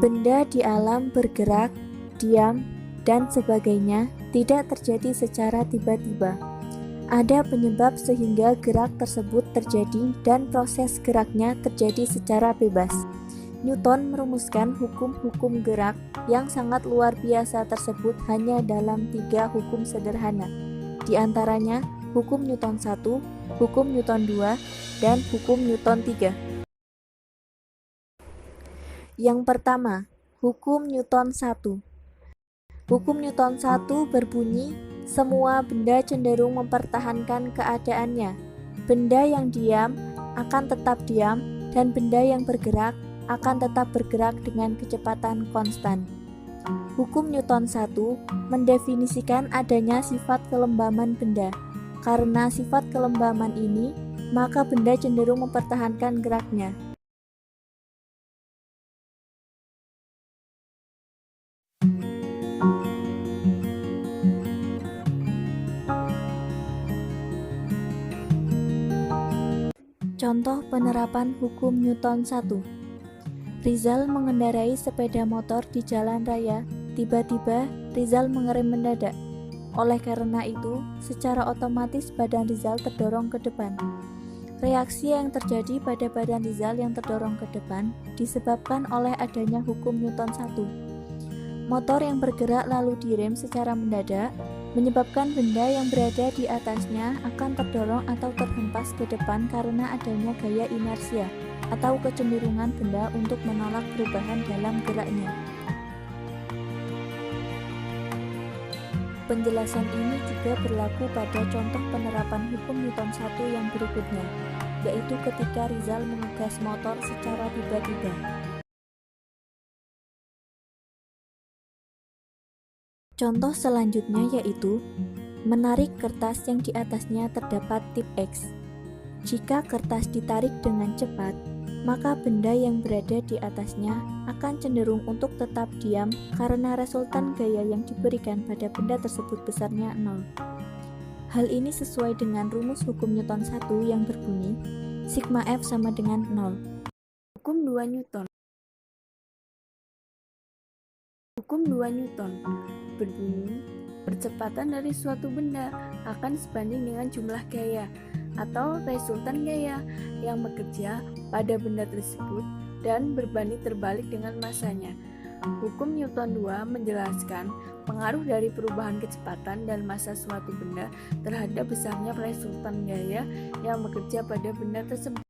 Benda di alam bergerak, diam, dan sebagainya tidak terjadi secara tiba-tiba. Ada penyebab sehingga gerak tersebut terjadi dan proses geraknya terjadi secara bebas. Newton merumuskan hukum-hukum gerak yang sangat luar biasa tersebut hanya dalam 3 hukum sederhana. Di antaranya hukum Newton 1, hukum Newton 2, dan hukum Newton 3. Yang pertama, hukum Newton 1. Hukum Newton 1 berbunyi, semua benda cenderung mempertahankan keadaannya. Benda yang diam akan tetap diam, dan benda yang bergerak akan tetap bergerak dengan kecepatan konstan. Hukum Newton 1 mendefinisikan adanya sifat kelembaman benda. Karena sifat kelembaman ini, maka benda cenderung mempertahankan geraknya. Contoh penerapan hukum Newton 1. Rizal mengendarai sepeda motor di jalan raya. Tiba-tiba Rizal mengerem mendadak. Oleh karena itu, secara otomatis badan Rizal terdorong ke depan. Reaksi yang terjadi pada badan Rizal yang terdorong ke depan disebabkan oleh adanya hukum Newton 1. Motor yang bergerak lalu direm secara mendadak menyebabkan benda yang berada di atasnya akan terdorong atau terhempas ke depan karena adanya gaya inersia atau kecenderungan benda untuk menolak perubahan dalam geraknya. Penjelasan ini juga berlaku pada contoh penerapan hukum Newton 1 yang berikutnya, yaitu ketika Rizal mengegas motor secara tiba-tiba. Contoh selanjutnya yaitu menarik kertas yang di atasnya terdapat tip X. Jika kertas ditarik dengan cepat, maka benda yang berada di atasnya akan cenderung untuk tetap diam karena resultan gaya yang diberikan pada benda tersebut besarnya 0. Hal ini sesuai dengan rumus hukum Newton 1 yang berbunyi sigma F sama dengan 0. Hukum 2 Newton. Hukum 2 Newton berbunyi, percepatan dari suatu benda akan sebanding dengan jumlah gaya atau resultan gaya yang bekerja pada benda tersebut dan berbanding terbalik dengan masanya. Hukum Newton 2 menjelaskan pengaruh dari perubahan kecepatan dan massa suatu benda terhadap besarnya resultan gaya yang bekerja pada benda tersebut.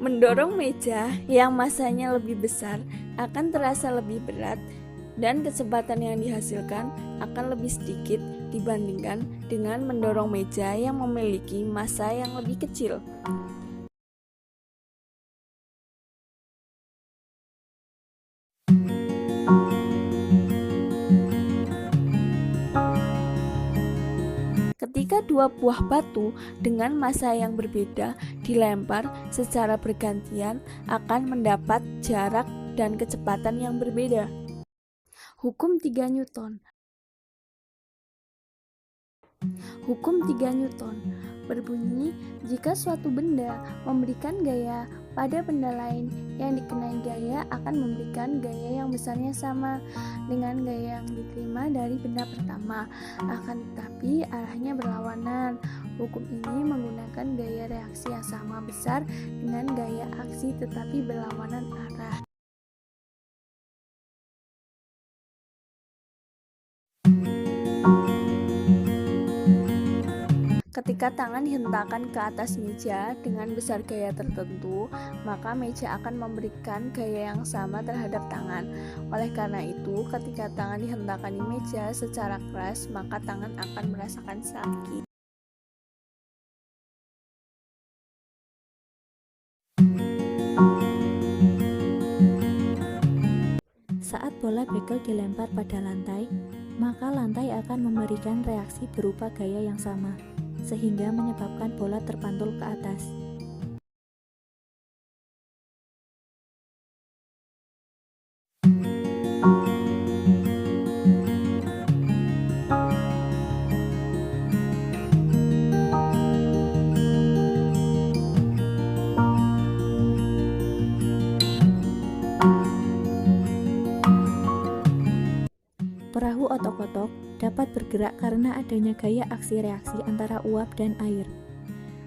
Mendorong meja yang massanya lebih besar akan terasa lebih berat dan kecepatan yang dihasilkan akan lebih sedikit dibandingkan dengan mendorong meja yang memiliki massa yang lebih kecil. Ketika dua buah batu dengan massa yang berbeda dilempar secara bergantian akan mendapat jarak dan kecepatan yang berbeda. Hukum 3 Newton. Hukum 3 Newton berbunyi, jika suatu benda memberikan gaya pada benda lain, yang dikenai gaya akan memberikan gaya yang besarnya sama dengan gaya yang diterima dari benda pertama, akan tetapi arahnya berlawanan. Hukum ini menggunakan gaya reaksi yang sama besar dengan gaya aksi tetapi berlawanan arah. Ketika tangan dihentakkan ke atas meja dengan besar gaya tertentu, maka meja akan memberikan gaya yang sama terhadap tangan. Oleh karena itu, ketika tangan dihentakkan di meja secara keras, maka tangan akan merasakan sakit. Saat bola bekel dilempar pada lantai, maka lantai akan memberikan reaksi berupa gaya yang sama, sehingga menyebabkan bola terpantul ke atas. otok-otok dapat bergerak karena adanya gaya aksi reaksi antara uap dan air.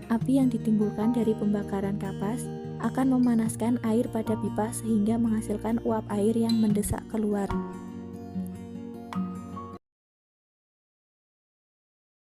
Api yang ditimbulkan dari pembakaran kapas akan memanaskan air pada pipa sehingga menghasilkan uap air yang mendesak keluar.